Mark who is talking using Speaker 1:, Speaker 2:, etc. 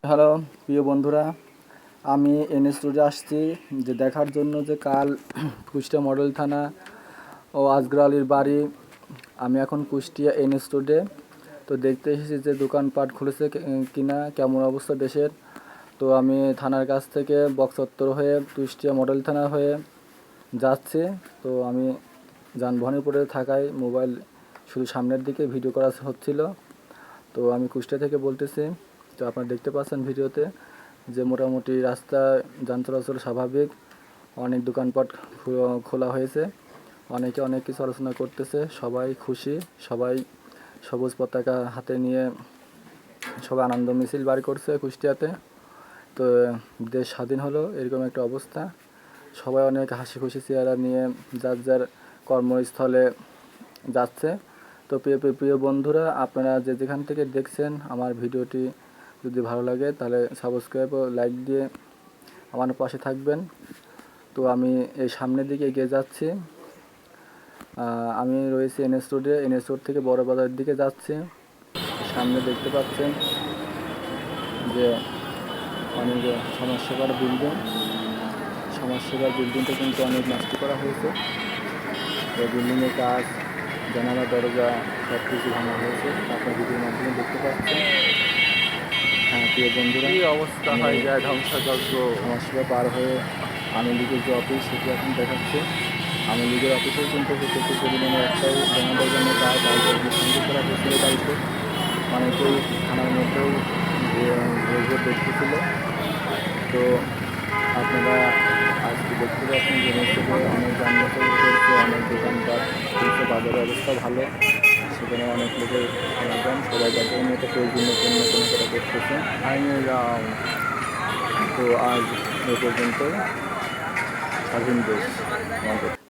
Speaker 1: Hello প্রিয় বন্ধুরা, আমি এনএস রোডে আসছি যে দেখার জন্য যে কাল কুষ্টিয়া মডেল থানা ও আজগর আলীর বাড়ি। আমি এখন কুষ্টিয়া এনএস রোডে, তো দেখতে এসেছি যে দোকানপাট খুলেছে কিনা, কেমন অবস্থা দেশের। তো আমি থানার কাছ থেকে বক্সত্তর হয়ে কুষ্টিয়া মডেল থানা হয়ে যাচ্ছি। তো আমি যানবাহনের উপরে থাকায় মোবাইল শুধু সামনের দিকে ভিডিও করা হচ্ছিল। তো আমি কুষ্টিয়া থেকে বলতেছি। তো আপনারা দেখতে পাচ্ছেন ভিডিওতে যে মোটামুটি রাস্তায় যান চলাচল স্বাভাবিক, অনেক দোকানপাট খোলা হয়েছে, অনেকে অনেক কিছু আলোচনা করতেছে, সবাই খুশি, সবাই সবুজ পতাকা হাতে নিয়ে সবাই আনন্দ মিছিল বার করছে কুষ্টিয়াতে। তো দেশ স্বাধীন হলো, এরকম একটা অবস্থা। সবাই অনেক হাসি খুশি চেহারা নিয়ে যার যার কর্মস্থলে যাচ্ছে। তো প্রিয় বন্ধুরা, আপনারা যেখান থেকে দেখছেন আমার ভিডিওটি যদি ভালো লাগে তাহলে সাবস্ক্রাইব ও লাইক দিয়ে আমার পাশে থাকবেন। তো আমি এই সামনের দিকে এগিয়ে যাচ্ছি। আমি রয়েছি এনএস রোডে, এনএস রোড থেকে বড় বাজারের দিকে যাচ্ছি। সামনে দেখতে পাচ্ছেন যে অনেক সমাজসেবার বিল্ডিং, সমাজসেবার বিল্ডিংটা কিন্তু অনেক নষ্ট করা হয়েছে। এই বিল্ডিংয়ের কাজ, জানালা দরজা সব কিছু ভাঙা হয়েছে, আপনার ভিডিওর মাধ্যমে দেখতে পাচ্ছেন। হ্যাঁ প্রিয় বন্ধুরা,
Speaker 2: এই অবস্থা হয়ে যায় ধ্বংসযজ্ঞ।
Speaker 1: সমাজসেবা পার হয়ে আওয়ামী লীগের যে অফিস সেটি এখন দেখাচ্ছে। আওয়ামী লীগের অফিসেও কিন্তু প্রচুর পরিমাণে একটাও জানালার জন্য কাজ সংযোগ করা হয়েছিল বাড়িতে। অনেকেই থানার মধ্যেও ঘুরে দেখতেছিল। তো আপনারা আজকে দেখতে পাচ্ছেন যে অনেক যানবাহন করছে, অনেক দোকানপাট কিন্তু বাজারের অবস্থা ভালো, সেখানে অনেক লোকের সমাগম, সবাই যাদের মতো প্রয়োজনীয় পণ্য কেনাকাটা করতেছে। তো আজ এ পর্যন্ত। স্বাধীন দেশ আমাদের।